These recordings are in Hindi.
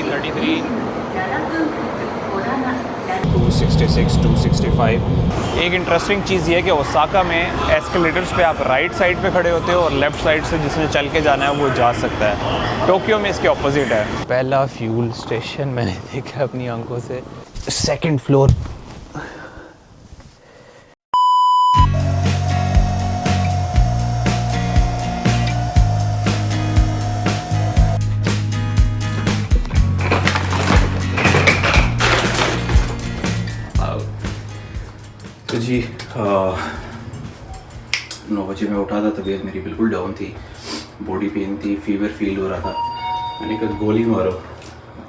सोमी 33 266 265। एक इंटरेस्टिंग चीज़ ये है कि ओसाका में एस्केलेटर्स पे आप राइट साइड पे खड़े होते हो और लेफ़्ट साइड से जिसने चल के जाना है वो जा सकता है। टोक्यो में इसके ऑपोजिट है। पहला फ्यूल स्टेशन मैंने देखा अपनी आंखों से। Second floor. तो जी 9 बजे मैं उठा था, तबीयत मेरी बिल्कुल डाउन थी, बॉडी पेन थी, फीवर फील हो रहा था। मैंने कहा गोली मारो,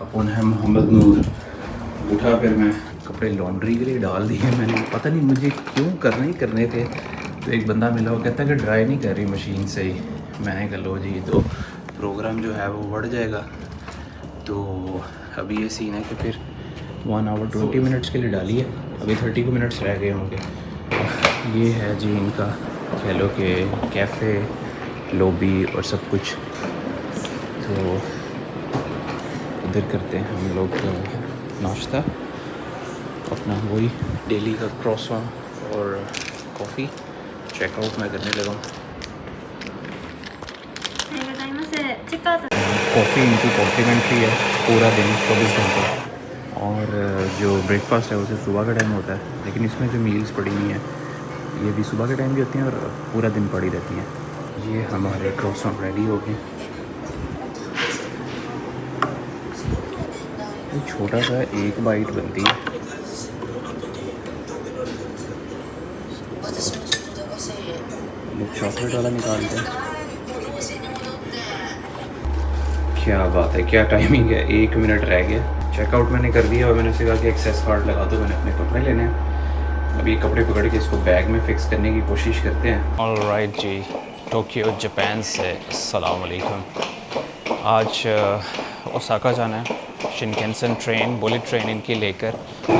अपन है मोहम्मद नूर। उठा, फिर मैं कपड़े लॉन्ड्री के लिए डाल दिए मैंने, पता नहीं मुझे क्यों करने थे। तो एक बंदा मिला, वो कहता है कि ड्राई नहीं कर रही मशीन से ही। मैंने कहा लो जी, तो प्रोग्राम जो है वो बढ़ जाएगा। तो अभी ये सीन है कि फिर 1 आवर 20 मिनट्स के लिए डाली है, अभी 30 मिनट्स रह गए होंगे। ये है जी इनका, कह लो कि कैफ़े, लॉबी और सब कुछ। तो इधर करते हैं हम लोग नाश्ता अपना, वही डेली का क्रॉसॉन और कॉफ़ी। चेकआउट मैं करने लगा हूँ। कॉफ़ी इनकी कॉम्प्लीमेंट्री है पूरा दिन 24 घंटे, और जो ब्रेकफास्ट है वो सिर्फ सुबह का टाइम होता है, लेकिन इसमें जो मील्स पड़ी हुई हैं ये भी सुबह के टाइम भी होती हैं और पूरा दिन पड़ी रहती हैं। ये हमारे क्रॉसॉन रेडी हो गए। ये छोटा सा एक बाइट बनती है। चॉकलेट वाला निकालते हैं। क्या बात है, क्या टाइमिंग है, 1 मिनट रह गया। चेकआउट मैंने कर दिया और मैंने उसे कहा कि एक्सेस कार्ड लगा दो, मैंने अपने कपड़े लेने हैं। अभी कपड़े पकड़ के इसको बैग में फ़िक्स करने की कोशिश करते हैं। ऑलराइट जी, टोक्यो जापान से अस्सलाम वालेकुम। आज ओसाका जाना है, शिनकेनसेन ट्रेन, बुलेट ट्रेन इनकी लेकर।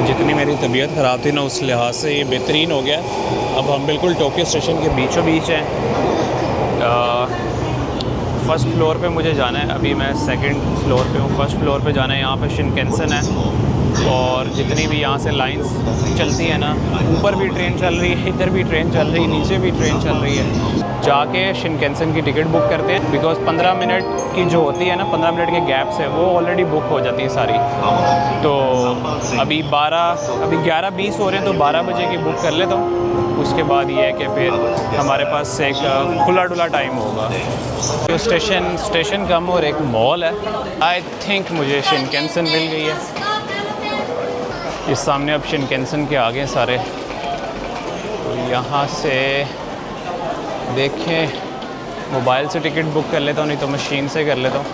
जितनी मेरी तबीयत ख़राब थी ना, उस लिहाज से ये बेहतरीन हो गया। अब हम बिल्कुल टोक्यो स्टेशन के बीचों बीच हैं। फर्स्ट फ्लोर पे मुझे जाना है, अभी मैं सेकंड फ्लोर पे हूँ। फर्स्ट फ्लोर पे जाना है, यहाँ पे शिनकेनसेन है और जितनी भी यहाँ से लाइंस चलती है ना, ऊपर भी ट्रेन चल रही है, इधर भी ट्रेन चल रही है, नीचे भी ट्रेन चल रही है। जाके शिनकेनसेन की टिकट बुक करते हैं, बिकॉज़ 15 मिनट की जो होती है ना, 15 मिनट के गैप से वो ऑलरेडी बुक हो जाती है सारी। तो अभी 11:20 हो रहे हैं, तो 12 बजे की बुक कर लेता हूँ। उसके बाद ये है कि फिर हमारे पास एक खुला डुला टाइम होगा। जो स्टेशन कम और एक मॉल है, आई थिंक मुझे शिनकेनसेन मिल गई है। इस सामने अब शिनकेनसेन के आगे सारे, तो यहाँ से देखें, मोबाइल से टिकट बुक कर लेता हूँ, नहीं तो मशीन से कर लेता हूँ।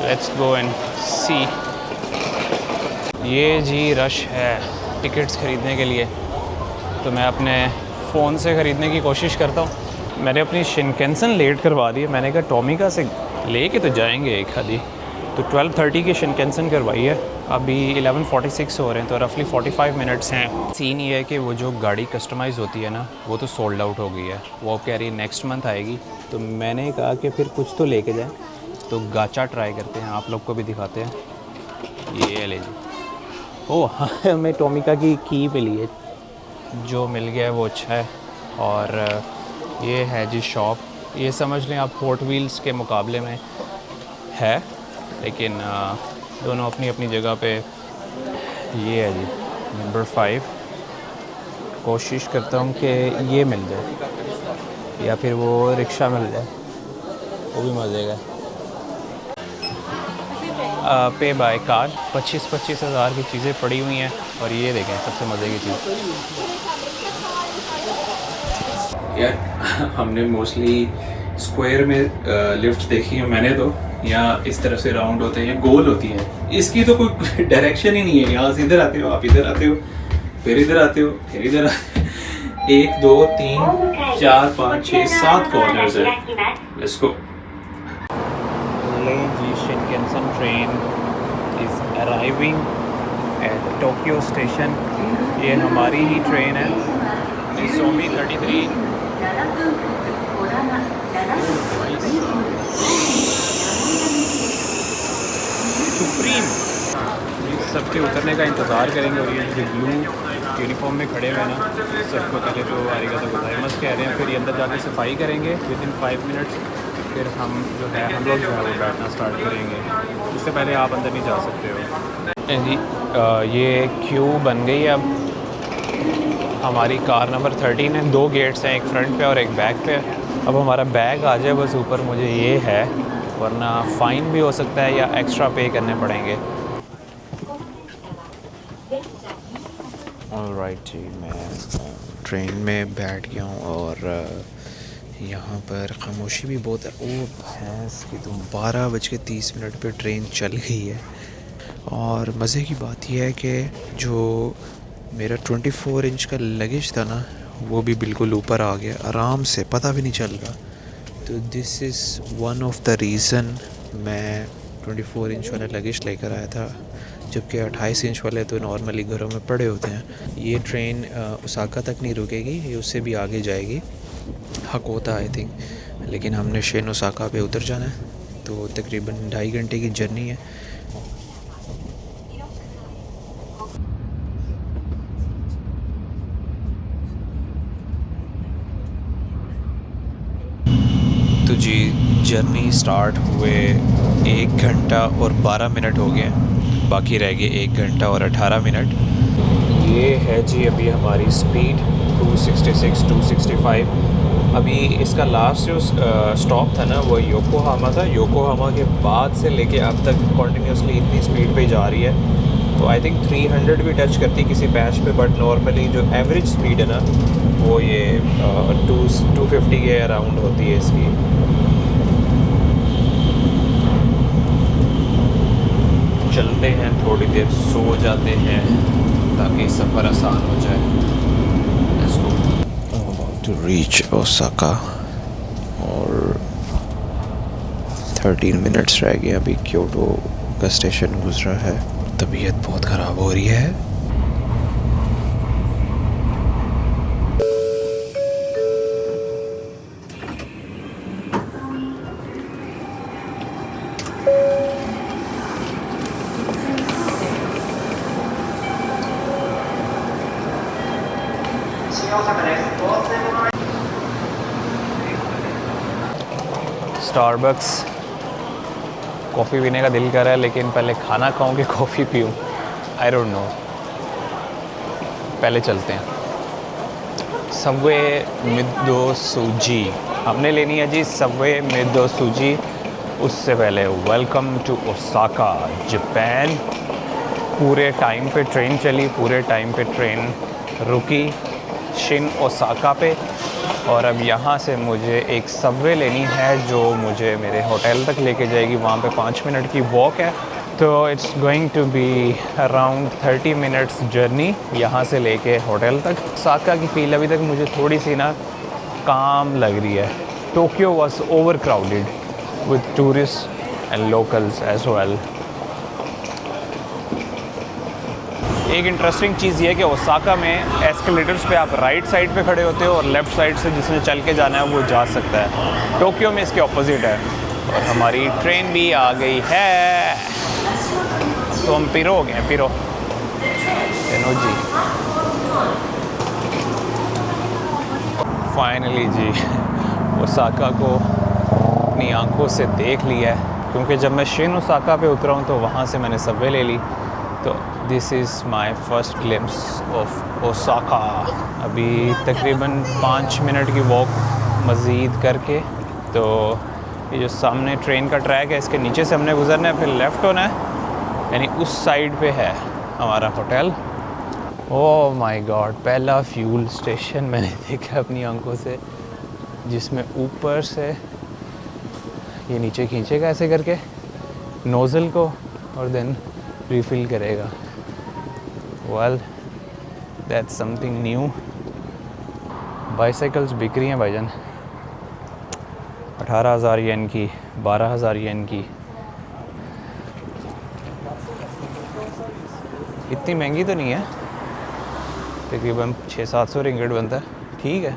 लेट्स गो एंड सी। ये जी रश है टिकट्स ख़रीदने के लिए, तो मैं अपने फ़ोन से ख़रीदने की कोशिश करता हूँ। मैंने अपनी शिनकेनसेन लेट करवा दी है, मैंने कहा टोमिका से लेके तो जाएंगे एक आधी, तो 12:30 की शिनकेनसेन करवाई है। अभी 11:46 हो रहे हैं, तो रफली 45 मिनट्स हैं। सीन ये है कि वो जो गाड़ी कस्टमाइज़ होती है ना, वो तो सोल्ड आउट हो गई है, वो अब कह रही है नेक्स्ट मंथ आएगी। तो मैंने कहा कि फिर कुछ तो लेके जाएं, तो गाचा ट्राई करते हैं, आप लोग को भी दिखाते हैं। ये ले जी, ओह हाँ, हमें टोमिका की मिली है, जो मिल गया है वो अच्छा है। और ये है जी शॉप, ये समझ लें आप हॉट व्हील्स के मुकाबले में है, लेकिन दोनों अपनी अपनी जगह पे। ये है जी नंबर 5। कोशिश करता हूँ कि ये मिल जाए या फिर वो रिक्शा मिल जाए, वो भी मज़े का। पे बाय कार्ड 25 हज़ार की चीज़ें पड़ी हुई हैं। और ये देखें सबसे मज़े की चीज़ यार, हमने मोस्टली स्क्वायर में लिफ्ट देखी है मैंने, तो यहाँ इस तरफ से राउंड होते हैं, गोल होती हैं। इसकी तो कोई डायरेक्शन ही नहीं है, यहाँ से इधर आते हो, आप इधर आते हो, फिर इधर आते हो, फिर इधर आते हो। 1 2 3 4 5 6 7 कॉर्नर्स है। Let's go. Shinkansen train is arriving at Tokyo station. ये हमारी ही ट्रेन है, सोमी 33। टीम। सबके उतरने का इंतज़ार करेंगे और ये जो ब्लू यूनिफॉर्म में खड़े हुए हैं ना, सबको पहले तो आरिगा तो गोजाइमस कह रहे हैं, फिर ये अंदर जाके सफाई करेंगे विद इन 5 मिनट्स। फिर हम जो है हम लोग जो है वो बैठना स्टार्ट करेंगे। उससे पहले आप अंदर नहीं जा सकते हो जी। ये क्यू बन गई है अब। हमारी कार नंबर 13 है। 2 गेट्स हैं, एक फ्रंट पे और एक बैक पे। अब हमारा बैग आ जाए बस ऊपर, मुझे ये है, वरना फ़ाइन भी हो सकता है या एक्स्ट्रा पे करने पड़ेंगे। ऑलराइट जी, मैं ट्रेन में बैठ गया हूँ और यहाँ पर खामोशी भी बहुत है। ओ भैंस की तुम, 12:30 पे ट्रेन चल गई है। और मज़े की बात यह है कि जो मेरा 24 इंच का लगेज था ना, वो भी बिल्कुल ऊपर आ गया आराम से, पता भी नहीं चल रहा। तो this is one of the reason मैं 24 इंच वाला लगेज लेकर आया था, जबकि 28 इंच वाले तो नॉर्मली घरों में पड़े होते हैं। ये ट्रेन ओसाका तक नहीं रुकेगी, ये उससे भी आगे जाएगी, हकोता आई थिंक। लेकिन हमने शिन ओसाका पे उतर जाना है, तो तकरीबन 2.5 घंटे की जर्नी है। तो जी जर्नी स्टार्ट हुए 1 घंटा और 12 मिनट हो गए, बाकी रह गए 1 घंटा और 18 मिनट। ये है जी अभी हमारी स्पीड 266 265। अभी इसका लास्ट जो स्टॉप था ना वो योकोहामा था। योकोहामा के बाद से लेके अब तक कंटिन्यूसली इतनी स्पीड पे जा रही है, तो आई थिंक 300 भी टच करती किसी पैच पे, बट नॉर्मली जो एवरेज स्पीड है ना वो ये 250 के अराउंड होती है इसकी। चलते हैं थोड़ी देर, सो जाते हैं ताकि सफ़र आसान हो जाए। Let's go. I'm about to reach Osaka और 13 मिनट्स रह गए। अभी क्योटो का स्टेशन गुजरा है। तबीयत बहुत ख़राब हो रही है। स्टारबक्स कॉफ़ी पीने का दिल कर रहा है, लेकिन पहले खाना खाऊं कि कॉफ़ी पीऊं, आई डोंट नो। पहले चलते हैं। सबवे मिदो सूजी हमने लेनी है जी, सबवे मिदो सूजी। उससे पहले वेलकम टू ओसाका जापान। पूरे टाइम पे ट्रेन चली, पूरे टाइम पे ट्रेन रुकी शिन ओसाका पे, और अब यहाँ से मुझे एक सबवे लेनी है जो मुझे मेरे होटल तक लेके जाएगी। वहाँ पे 5 मिनट की वॉक है, तो it's going to be around 30 minutes journey यहाँ से लेके होटल तक। ओसाका की फील अभी तक मुझे थोड़ी सी ना काम लग रही है। Tokyo was overcrowded with tourist and locals as well. एक इंटरेस्टिंग चीज़ ये है कि ओसाका में एस्केलेटर्स पे आप राइट साइड पे खड़े होते हो और लेफ़्ट साइड से जिसने चल के जाना है वो जा सकता है। टोक्यो में इसके ऑपोजिट है। और हमारी ट्रेन भी आ गई है, तो हम पिरो हो गए, पिरो जी। फाइनली जी ओसाका को अपनी आंखों से देख लिया है, क्योंकि जब मैं शिन ओसाका पे उतरा हूँ तो वहाँ से मैंने सबवे ले ली। तो this is my first glimpse of Osaka. अभी तकरीबन 5 मिनट की वॉक मज़ीद करके, तो ये जो सामने ट्रेन का ट्रैक है इसके नीचे से हमने गुजरना है, फिर लेफ़्ट होना है, यानी उस साइड पे है हमारा होटल। ओह माय गॉड, पहला फ्यूल स्टेशन मैंने देखा अपनी आंखों से, जिसमें ऊपर से ये नीचे खींचेगा ऐसे करके नोज़ल को और देन रिफ़िल करेगा। Well that's something new. Bicycles बिक रही हैं भाईजान, 18,000 येन की, 12,000 येन की। इतनी महंगी तो नहीं है, तकरीबन 600-700 रिंगिट बनता है, ठीक है।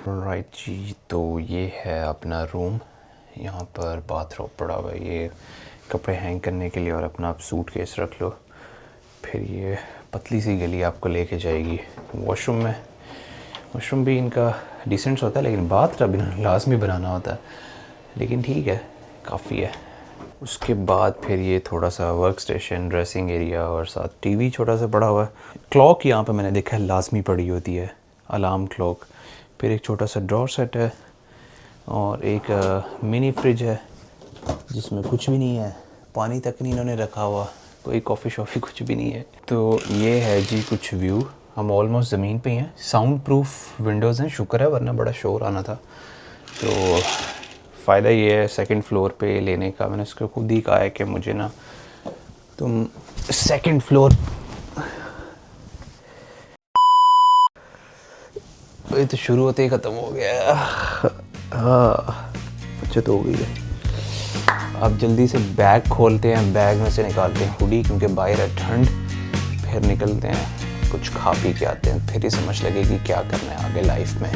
राइट जी, तो ये है अपना रूम। यहाँ पर बाथरोब पड़ा हुआ है, ये कपड़े हैंग करने के लिए, और अपना आप सूट केस रख लो। फिर ये पतली सी गली आपको लेके जाएगी वॉशरूम में। वॉशरूम भी इनका डिसेंट होता है, लेकिन बाथटब इन्होंने लाजमी बनाना होता है, लेकिन ठीक है, काफ़ी है। उसके बाद फिर ये थोड़ा सा वर्क स्टेशन, ड्रेसिंग एरिया, और साथ टीवी छोटा सा पड़ा हुआ है। क्लॉक यहाँ पे मैंने देखा है लाजमी पड़ी होती है, अलार्म क्लॉक। फिर एक छोटा सा ड्रॉर सेट है, और एक मिनी फ्रिज है जिसमें कुछ भी नहीं है, पानी तक नहीं इन्होंने रखा हुआ, कोई कॉफ़ी शॉफ़ी कुछ भी नहीं है। तो ये है जी कुछ व्यू। हम ऑलमोस्ट ज़मीन पे ही हैं। साउंड प्रूफ विंडोज़ हैं, शुक्र है, वरना बड़ा शोर आना था। तो फ़ायदा ये है सेकंड फ्लोर पे लेने का। मैंने उसको खुद ही कहा है कि मुझे ना तुम सेकंड फ्लोर, ये तो शुरू होते ही ख़त्म हो गया। हाँ, बचत हो गई है। अब जल्दी से बैग खोलते हैं, बैग में से निकालते हैं हुडी, क्योंकि बाहर है ठंड। फिर निकलते हैं, कुछ खा पी के आते हैं, फिर ही समझ लगेगी क्या करना है आगे लाइफ में।